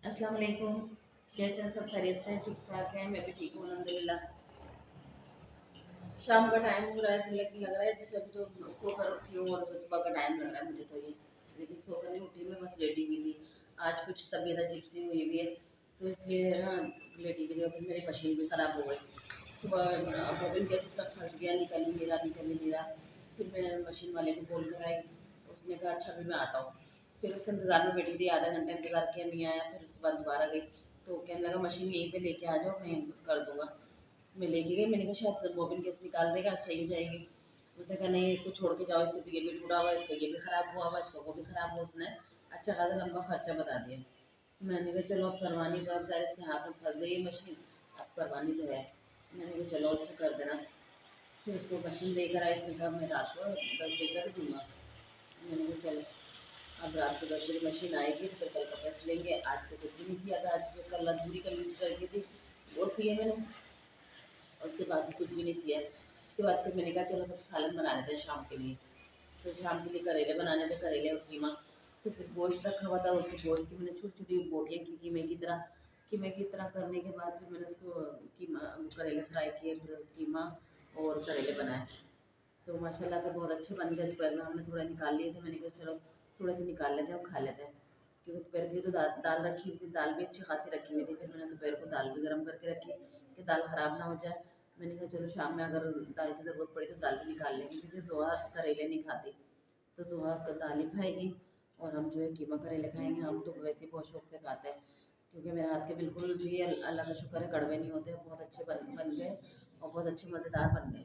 अस्सलाम वालेकुम। कैसे हैं सब? खैरियत से हैं? ठीक ठाक हैं? मैं भी ठीक हूँ अल्हम्दुलिल्लाह। शाम का टाइम हो रहा है, लग रहा है जैसे अभी तो सोकर उठी हूँ और सुबह का टाइम लग रहा है मुझे तो ये। लेकिन सोकर नहीं उठी, मैं बस लेटी हुई थी। आज कुछ तबीयत अजीब सी हुई हुई है, तो इसलिए ना लेटी हुई थी। और फिर मेरी मशीन भी ख़राब हो गई। सुबह बॉबिन गैस उसका फंस गया, निकल ही नहीं रहा। फिर मैं मशीन वाले को बोल कर आई, उसने कहा अच्छा फिर मैं आता हूँ। फिर उसके इंतज़ार में बैठी थी, आधा घंटा इंतज़ार किया, नहीं आया। फिर उसके बाद दोबारा गई, तो कहने लगा मशीन यहीं पे लेके आ जाओ, मैं कर दूँगा। मैं लेके गई, मैंने कहा शायद बॉबिन केस निकाल देगा, सही हो जाएगी। उसने कहा नहीं इसको छोड़ के जाओ, इसका तो ये भी टूटा हुआ है, इसका ये भी ख़राब हुआ हुआ है, इसका वो भी ख़राब हुआ। उसने अच्छा खासा लंबा खर्चा बता दिया। मैंने कहा चलो अब करवानी तो, अब ज़ाहिर इसके हाथ में फंस गई है मशीन, अब करवानी तो है। मैंने कहा चलो अच्छा कर देना। फिर उसको मशीन देकर आई, इसने कहा मैं रात को 10 बजे तक दूँगा। मैंने कहा चलो, अब रात को 10 बजे मशीन आएगी तो फिर कल का पैसे लेंगे। आज तो कुछ भी नहीं सिया था, आज की कल अधूरी कमीज़ रह गई थी, वो सिए मैंने। और उसके बाद भी कुछ भी नहीं सिया। उसके बाद फिर मैंने कहा चलो सब सालन बना लेते हैं शाम के लिए। तो शाम के लिए करेले बनाने थे, करेले और कीमा। तो फिर गोश्त रखा हुआ था, उसको गोश्त की मैंने छोटी छोटी बोटियाँ की कीमे की तरह। कीमे की तरह करने के बाद फिर मैंने उसको कीमा करेले फ्राई किए, फिर कीमा और करेले बनाए। तो माशाल्लाह से बहुत अच्छे बन गए। दोपहर में हमने थोड़ा निकाल लिए थे, मैंने कहा चलो थोड़े से निकाल लेते हैं और खा लेते हैं। क्योंकि दोपहर के लिए तो दाल रखी हुई थी, दाल भी अच्छी खासी रखी हुई थी। फिर मैंने दोपहर को दाल भी गर्म करके रखी कि दाल ख़राब ना हो जाए। मैंने कहा चलो शाम में अगर दाल की ज़रूरत पड़ी तो दाल भी निकाल लेंगे, क्योंकि जोहा करेले नहीं खाती। तो जोहा दाल ही खाएगी और हम जो है कीमा करेले खाएंगे। हम तो वैसे ही बहुत शौक से खाते हैं, क्योंकि मेरे हाथ के बिल्कुल भी अल्लाह का शुक्र है कड़वे नहीं होते, बहुत अच्छे बन बन गए और बहुत अच्छे मज़ेदार बन गए।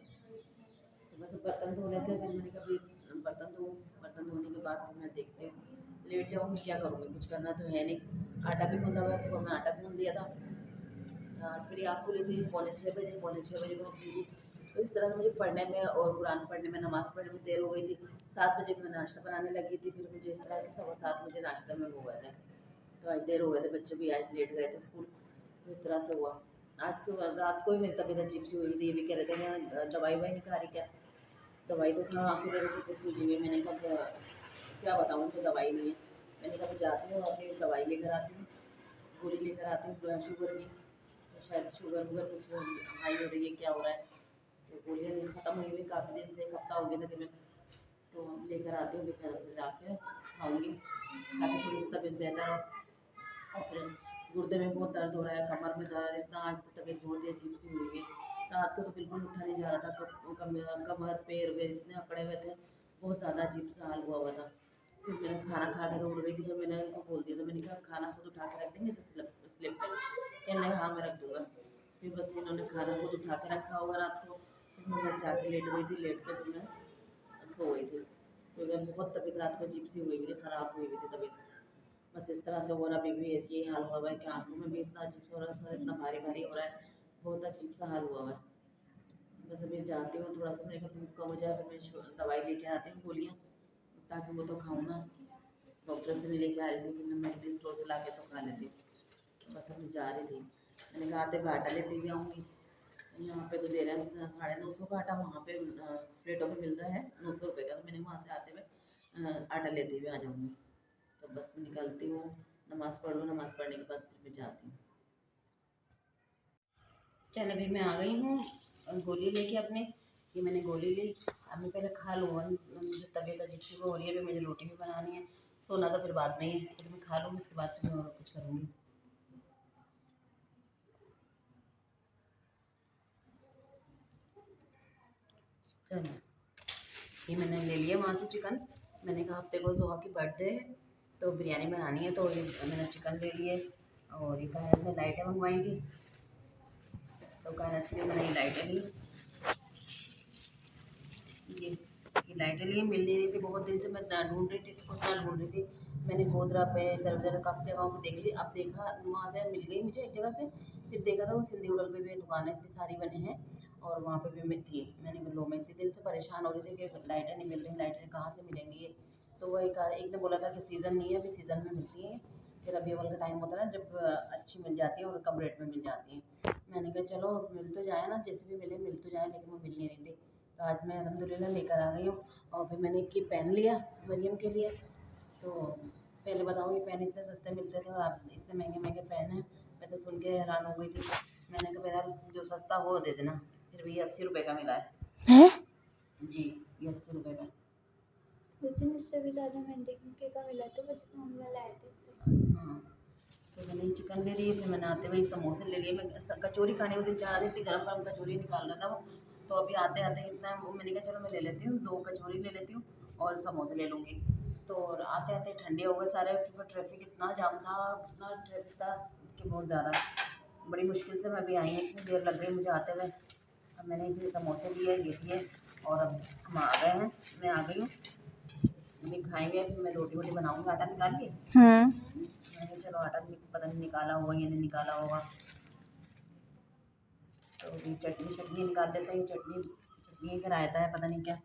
तो बस बर्तन धो लेते हैं, फिर मैंने कहा अभी बर्तन धो, बर्तन धोने के बाद फिर मैं देखती हूँ लेट जाऊँगी, क्या करूँगी, कुछ करना तो है नहीं। आटा भी गूँधा हुआ है, सुबह मैं आटा गूँध लिया था। मेरी आँख खुली थी पौने 6 बजे मैं उठी थी। तो इस तरह से मुझे पढ़ने में और कुरान पढ़ने में, नमाज़ पढ़ने में देर हो गई थी। 7 बजे मैं नाश्ता बनाने लगी थी, फिर मुझे इस तरह से 7:15 मुझे नाश्ते में हो गए थे। तो आज देर हो गए थे, बच्चे भी आज लेट गए थे स्कूल, तो इस तरह से हुआ। आज सुबह रात को ही मेरी तबीयत अजीब सी हुई थी, ये भी कह रहे थे ना दवाई ववाई नहीं खा रही क्या? दवाई तो खा, आँखें देखो कितनी सूजी हुई है। मैंने कहा क्या बताऊँ, उनको दवाई नहीं है। मैंने कहा मैं जाती हूँ अपनी दवाई लेकर आती हूँ, गोली लेकर आती हूँ शुगर की। तो शायद शुगर वुगर कुछ हाई हो रही है, क्या हो रहा है। तो गोलियाँ नहीं ख़त्म हुई हुई काफ़ी दिन से, 1 हफ्ता हो गया तकरीबन। तो लेकर आती हूँ, फिर आके खाऊँगी ताकि थोड़ी सी तबीयत बेहतर हो। और फिर गुर्दे में बहुत दर्द हो रहा है, कमर में दर्द, इतना आज तो तबीयत बहुत ही अजीब सी हुई है। रात को तो बिल्कुल उठा नहीं जा रहा था, कमर पैर वैर इतने अकड़े हुए थे, बहुत ज़्यादा अजीब सा हाल हुआ हुआ था। फिर मैंने खाना खा के तो उठ गई थी, तो मैंने उनको बोल दिया था, मैंने कहा खाना खुद उठा के रख देंगे तो स्लिप पे। कहने लगा हाँ मैं रख दूँगा। फिर बस इन्होंने खाना खुद उठा के रखा होगा रात को, फिर मैं बस जाके लेट गई थी, लेट के फिर मैं सो गई थी। तो मैं बहुत तबीयत रात को अजीब सी हुई हुई थी, ख़राब हुई हुई थी तबीयत। बस इस तरह से हो रहा, अभी भी ऐसे ही हाल हुआ हुआ है कि आँखों में भी इतना अजीब सा हो रहा है, सर इतना भारी भारी हो रहा है, बहुत अजीब सा हाल हुआ हुआ है। बस अभी जाती हूँ, थोड़ा सा मेरे को भूख कम हो जाए, फिर मैं दवाई लेके आती हूँ गोलियाँ, ताकि वो तो खाऊँ ना। डॉक्टर से नहीं लेके जा रही थी, लेकिन मैं मेडिकल स्टोर से ला के तो खा लेती हूँ। बस अभी जा रही थी, मैंने कहा आते हुए आटा लेती भी आऊँगी। यहाँ पे तो दे रहे हैं 950 का आटा, वहाँ पे प्लेटों में मिल रहा है 900 रुपये का। तो मैंने वहाँ से आते हुए आटा लेती हुए आ जाऊँगी। तो बस मैं निकलती हूँ, नमाज़ पढ़ लूँ, नमाज़ पढ़ने के बाद फिर मैं जाती हूँ। चल अभी मैं आ गई हूँ गोली लेके अपने। ये मैंने गोली ली, अब मैं पहले खा लूँ, मुझे तबीयत अजीब सी हो रही है, अभी मुझे रोटी भी बनानी है। सोना तो फिर बाद में ही है, फिर मैं खा लूँगी, उसके बाद फिर मैं और कुछ करूँगी। चलो, ये मैंने ले लिया वहाँ से चिकन। मैंने कहा हफ्ते को जोहा की बर्थडे है, तो बिरयानी बनानी है, तो ये मैंने चिकन ले लिए। और ये कहा ने लाइटें मंगवाई थी, तो कहा इसलिए मैंने ये लाइटें ली। ये ये लाइटें लिए, मिल नहीं रही थी, बहुत दिन से मैं ढूंढ रही थी इसको, इतना ढूंढ रही थी। मैंने गोदरा पे इधर उधर काफ़ी जगहों पर देख ली, अब देखा वहाँ से मिल गई मुझे एक जगह से। फिर देखा था वो सिंधी होटल पे भी दुकानें इतनी सारी बने हैं, और वहाँ पे भी मैं थी। मैंने कहा लो, मैं इतने दिन से परेशान हो रही थी कि लाइटें नहीं मिल रही, लाइटें कहाँ से मिलेंगी ये। तो वो एक ने बोला था कि सीज़न नहीं है, अभी सीज़न में मिलती हैं। फिर अभी अवल का टाइम होता है ना, जब अच्छी मिल जाती है और कम रेट में मिल जाती हैं। मैंने कहा चलो मिल तो जाए ना, जैसे भी मिले मिल तो जाए, लेकिन वो मिल नहीं रही थी। तो आज मैं अल्हम्दुलिल्लाह लेकर आ गई हूँ। और फिर मैंने एक ये पेन लिया मरियम के लिए। तो पहले बताओ, ये पेन इतने सस्ते मिलते थे और आप इतने महंगे महंगे पेन हैं। मैं तो सुन के हैरान हो गई थी। मैंने कहा मेरा जो सस्ता वो दे देना। फिर भी 80 रुपये का मिला है जी, ये 80 रुपये का। लेकिन इससे भी ज़्यादा महंगे का मिला था, बस हम वाला आए थे। हाँ, तो मैंने चिकन ले लिए, फिर मैंने आते हुए समोसे ले लिए। मैं कचौरी खाने को दिन चाह रही थी, गरम गरम कचौरी निकाल रहा था वो। तो अभी आते आते इतना वो मैंने कहा चलो मैं ले लेती हूँ, 2 कचौरी ले लेती हूँ और समोसे ले लूँगी। तो और आते आते ठंडे हो गए सारे, क्योंकि ट्रैफिक इतना जाम था, इतना ट्रैफिक था कि बहुत ज़्यादा। बड़ी मुश्किल से मैं अभी आई हूँ, इतनी देर लग गई मुझे आते हुए। अब मैंने फिर समोसे लिए, ये लिए, और अब हम आ गए हैं, मैं आ गई हूँ। अभी खाएंगे, फिर मैं रोटी वोटी बनाऊँगी। आटा निकाल लिए, मैंने चलो आटा पता नहीं निकाला होगा या नहीं निकाला होगा। तो अभी चटनी निकाल लेते हैं। चटनी का रायता है, पता नहीं क्या,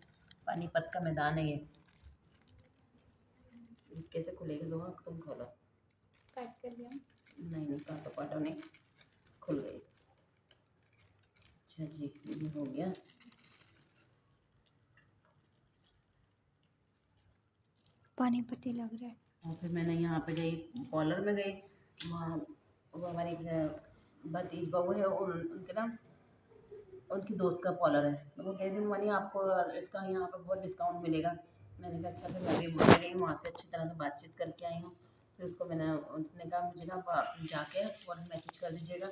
पानीपत का मैदान है ये। कैसे खुलेगी जोहा, तुम खोलो। काट कर लिया। नहीं काटो काटो नहीं, खुल गई। अच्छा जी, ये हो गया। पानीपति लग रहा है। और फिर मैंने यहाँ पे गई, पार्लर में गई। वहाँ वो हमारी भतीज बहू है, उनके ना उनकी दोस्त का पार्लर है। तो वो कह रही थी मनी आपको इसका यहाँ पे बहुत डिस्काउंट मिलेगा। मैंने कहा अच्छा, फिर मैं भी बोल गई वहाँ से अच्छी तरह से बातचीत करके आई हूँ। फिर उसको उसने कहा मुझे ना जाके फ़ौरन मैसेज कर दीजिएगा,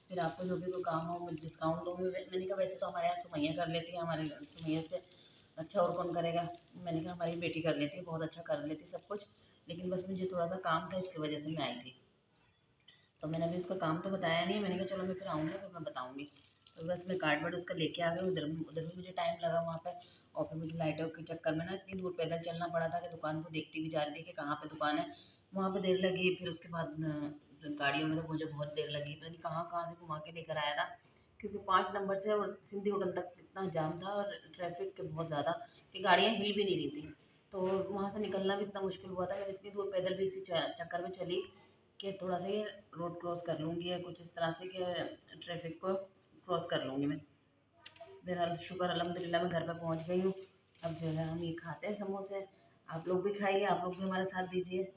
फिर आपको जो भी कोई काम हो मुझे डिस्काउंट दूँगी। मैंने कहा वैसे तो हमारे यहाँ सुमैया कर लेती है, हमारे सुमैया से अच्छा और कौन करेगा। मैंने कहा हमारी बेटी कर लेती है, बहुत अच्छा कर लेती है सब कुछ, लेकिन बस मुझे थोड़ा सा काम था, इसकी वजह से मैं आई थी। तो मैंने अभी उसका काम तो बताया नहीं है। मैंने कहा चलो मैं फिर आऊँगी फिर मैं बताऊँगी। तो बस मैं कार्ड वर्ड उसका लेके आ गई। उधर उधर भी मुझे टाइम लगा वहाँ पे। और फिर मुझे लाइटों के चक्कर में ना इतनी दूर पैदल चलना पड़ा था कि दुकान को देखती भी जा रही थी कि कहाँ पे दुकान है। वहाँ पे देर लगी, फिर उसके बाद गाड़ियों में तो मुझे बहुत देर लगी, पता नहीं कहाँ कहाँ से घुमा के लेकर आया था। क्योंकि 5 नंबर से और सिंधी होटल तक इतना जाम था और ट्रैफिक के बहुत ज़्यादा कि गाड़ियाँ हिल भी नहीं रही थी। तो वहाँ से निकलना भी इतना मुश्किल हुआ था। मैं इतनी दूर पैदल भी इसी चक्कर में चली कि थोड़ा सा ये रोड क्रॉस कर लूँगी या कुछ इस तरह से कि ट्रैफिक को क्रॉस कर लूँगी मैं। बहरहाल शुक्र अल्हम्दुलिल्लाह मैं घर पे पहुँच गई हूँ। अब जो है हम ये खाते हैं समोसे। आप लोग भी खाइए, आप लोग भी हमारे साथ दीजिए।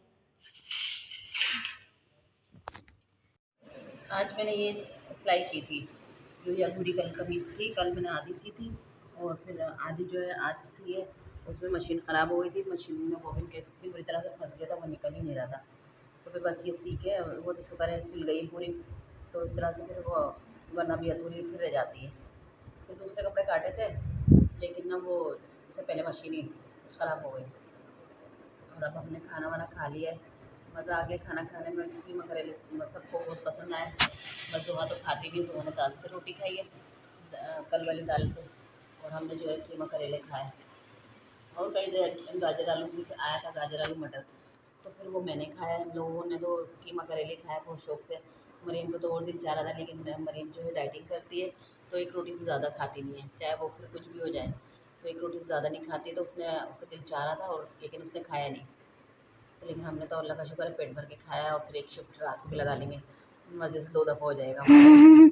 आज मैंने ये सिलाई की थी, जो ये अधूरी कल कमीज़ थी, कल मैंने आधी सी थी और फिर आधी जो है आज सी है। उसमें मशीन ख़राब हो गई थी, मशीन में बॉबिन कैसे इतनी बुरी तरह से फंस गया था, वो निकल ही नहीं रहा था। तो फिर बस ये सी के वो तो शुक्र है सिल गई पूरी। तो इस तरह से फिर वो वरना भी अधूरी फिर रह जाती है। फिर दूसरे कपड़े काटे थे, लेकिन ना वो उससे पहले मशीन ही ख़राब हो गई। और अब हमने खाना वाना खा लिया है। मज़ा आ गया खाना खाने में, कीमा करेले सबको बहुत पसंद आए। बस जोहा तो खाती नहीं, जोहा ने दाल से रोटी खाई है, कल वाली दाल से। और हमने जो है कीमा करेले खाए। और कई जगह गाजर आलू भी आया था, गाजर आलू मटर, तो फिर वो मैंने खाया। लोगों ने तो कीमा करेले खाया बहुत शौक से। मरीम को तो और दिल चाह रहा था, लेकिन मरीम जो है डाइटिंग करती है, तो एक रोटी से ज़्यादा खाती नहीं है, चाहे वो फिर कुछ भी हो जाए। तो एक रोटी से ज़्यादा नहीं खाती, तो उसका दिल चाह रहा था, और लेकिन उसने खाया नहीं। तो लेकिन हमने तो अल्लाह का शुक्र है पेट भर के खाया। और फिर एक शिफ्ट रात को भी लगा लेंगे, मज़े से 2 दफ़ा हो जाएगा हमारा।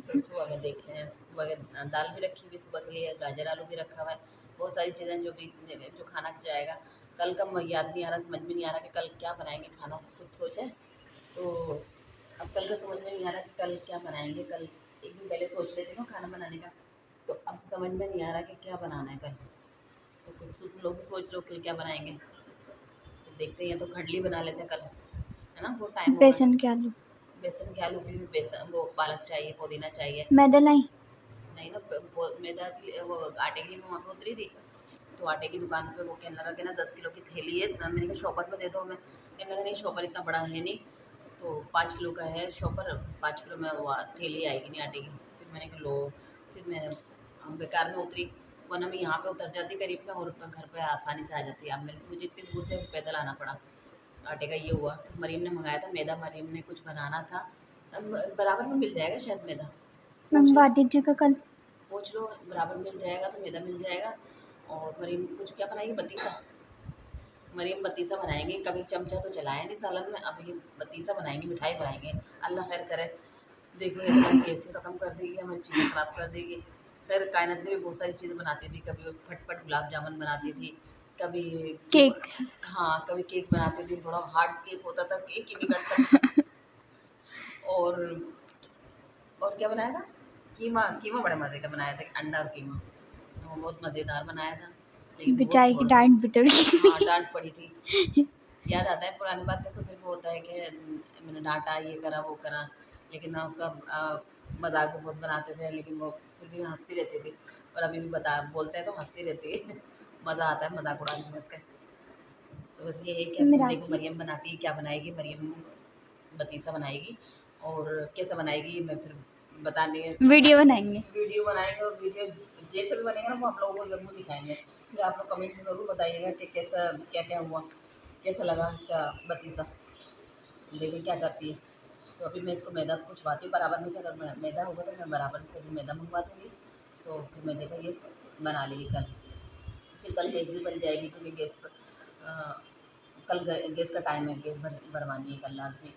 तो सुबह में देखे हैं, सुबह के दाल भी रखी हुई सुबह के लिए, गाजर आलू भी रखा हुआ है, बहुत सारी चीज़ें जो खाना जाएगा। कल का याद नहीं आ रहा, समझ में नहीं आ रहा कि कल क्या बनाएंगे खाना, कुछ सोचें। तो अब कल का समझ में नहीं आ रहा कि कल क्या बनाएंगे। कल एक दिन पहले सोच लेते ना खाना बनाने का, तो अब समझ में नहीं आ रहा कि क्या बनाना है कल। तो कुछ लोग भी सोच लो कल क्या बनाएंगे। तो देखते हैं, तो खडली बना लेते हैं कल, है ना, बहुत टाइम होगा। बेसन के आलू। बेसन के आलू के लिए भी बेसन वो पालक चाहिए, पुदीना चाहिए। मैदा लाई। नहीं ना, मैदा के लिए वो आटे के लिए मैं वहाँ पे उतरी थी। तो आटे की दुकान पे वो कहने लगा कि ना 10 किलो की थैली है ना। मैंने कहा शॉपर में दे दो हमें। कहने लगा नहीं शॉपर इतना बड़ा है नहीं, तो 5 किलो का है शॉपर, 5 किलो में वो थैली आएगी नहीं आटे की। फिर मैंने कहा लो, फिर मैं हम बेकार में उतरी, वरना मैं यहाँ पे उतर जाती करीब में और घर पे आसानी से आ जाती। अब मुझे इतनी दूर से पैदल आना पड़ा। आटे का ये हुआ। फिर मरीम ने मंगाया था मैदा, मरीम ने कुछ बनाना था। बराबर में मिल जाएगा शायद मैदा, पूछ लो, मंगवा दीजिएगा कल। पूछ लो, बराबर मिल जाएगा तो मैदा मिल जाएगा। और मरीम कुछ क्या बनाएगी, बतीसा। मरीम बतीसा बनाएंगे, कभी चमचा तो चलाया नहीं सालन में, अब ये बतीसा बनाएंगे, मिठाई बनाएंगे। अल्लाह खैर करे। देखो ये तो कैसे ख़त्म कर देगी, हमारी चीज़ें ख़राब कर देगी। खैर कायनात में भी बहुत सारी चीज़ें बनाती थी, कभी वो फटफट गुलाब जामुन बनाती थी, कभी केक। हाँ, कभी केक बनाती थी, बड़ा हार्ड केक होता था, केक ही नहीं कटता। और और क्या बनाया था? कीमा, कीमा बड़े मज़े का बनाया था, अंडा और कीमा। वो बहुत मज़ेदार बनाया था, लेकिन बहुत बेचारी की थोड़ा। डांट भी पड़ी। हाँ, डाँट पड़ी थी। याद आता है पुरानी बातें, तो फिर वो होता है कि मैंने डाँटा, ये करा, वो करा। लेकिन ना उसका मज़ाक भी बहुत बनाते थे, लेकिन वो फिर भी हँसती रहती थी। और अभी भी बता बोलते हैं तो हँसती रहती है। मज़ा आता है मज़ाक उड़ाने में उसका। तो बस ये है कि अभी देखो मिरासी। मरियम बनाती है, क्या बनाएगी मरियम? बतीसा बनाएगी। और कैसा बनाएगी ये मैं फिर बताने वीडियो बनाएंगे। वीडियो बनाएंगे, और वीडियो जैसे भी बनेगा ना वो आप लोगों को ज़रूर दिखाएंगे। फिर आप लोग कमेंट में ज़रूर बताइएगा कि कैसा, क्या क्या हुआ, कैसा लगा इसका बतीसा। देखें क्या करती है। तो अभी मैं इसको मैदा पूछवाती हूँ बराबर में से, अगर मैदा होगा तो मैं बराबर में से भी मैदा मंगवा दूँगी। तो फिर मैं देखा ये बना लेगी कल। फिर कल गैस भी भरी जाएगी, क्योंकि कल गैस का टाइम है, गैस भरवानी है कल लास्ट में।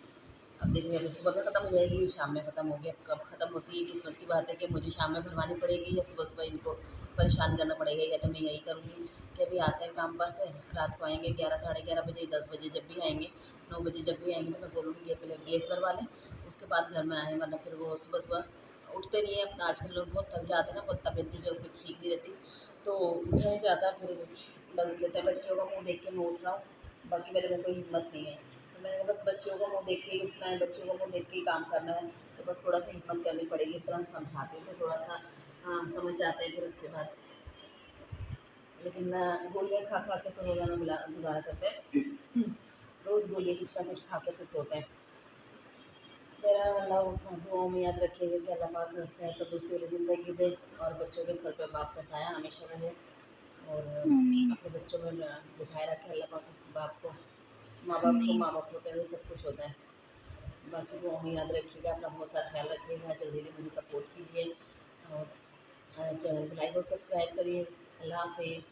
अब देखिए, अभी सुबह में ख़त्म हो जाएगी, शाम में ख़त्म होगी। अब कब ख़त्म होती है किस्मत की बात है, कि मुझे शाम में भरवानी पड़ेगी या सुबह सुबह इनको परेशान करना पड़ेगा। या तो मैं यही करूँगी कि अभी आते हैं काम पर से, रात को आएंगे 11 साढ़े 11 बजे, 10 बजे जब भी आएंगे, 9 बजे जब भी आएंगे, तो मैं बोलूँगी कि पहले गैस भरवा लें, उसके बाद घर में आएँ। वरना फिर वो सुबह सुबह उठते नहीं है। आजकल लोग बहुत थक जाते हैं ना, बहुत तबीयत भी जो कुछ ठीक नहीं रहती, तो उठा नहीं जाता। फिर बस कहते हैं बच्चों का मुँह देख के मैं उठ रहा हूँ, बाकी मेरे में कोई हिम्मत नहीं है। तो मैंने कहा बस बच्चों को मुँह देख के ही उठना है, बच्चों को मुँह देख के ही काम करना है। तो बस थोड़ा सा हिम्मत करनी पड़ेगी। इस तरह समझाते हैं तो थोड़ा सा हाँ समझ जाते हैं फिर उसके बाद। लेकिन गोलियाँ खा खा के तो रोज़ाना गुजारा करते हैं। रोज़ गोलियाँ कुछ ना कुछ खा के फिर सोते हैं। मेरा अल्लाह दुआओं में याद रखिएगा कि अल्लाह पाक सेहत तंदुरुस्ती वाली ज़िंदगी दे, और बच्चों के सर पे बाप का साया हमेशा रहे। और आमीन। अपने बच्चों में बिठाए रखे अल्लाह पाक बाप को। आमीन। माँ बाप होते हैं तो सब कुछ होता है। बाकी दुआ में याद रखिएगा, अपना बहुत सारा ख्याल रखिएगा। जल्दी जल्दी मुझे सपोर्ट कीजिए, और चैनल को लाइक और सब्सक्राइब करिए। अल्लाह हाफिज़।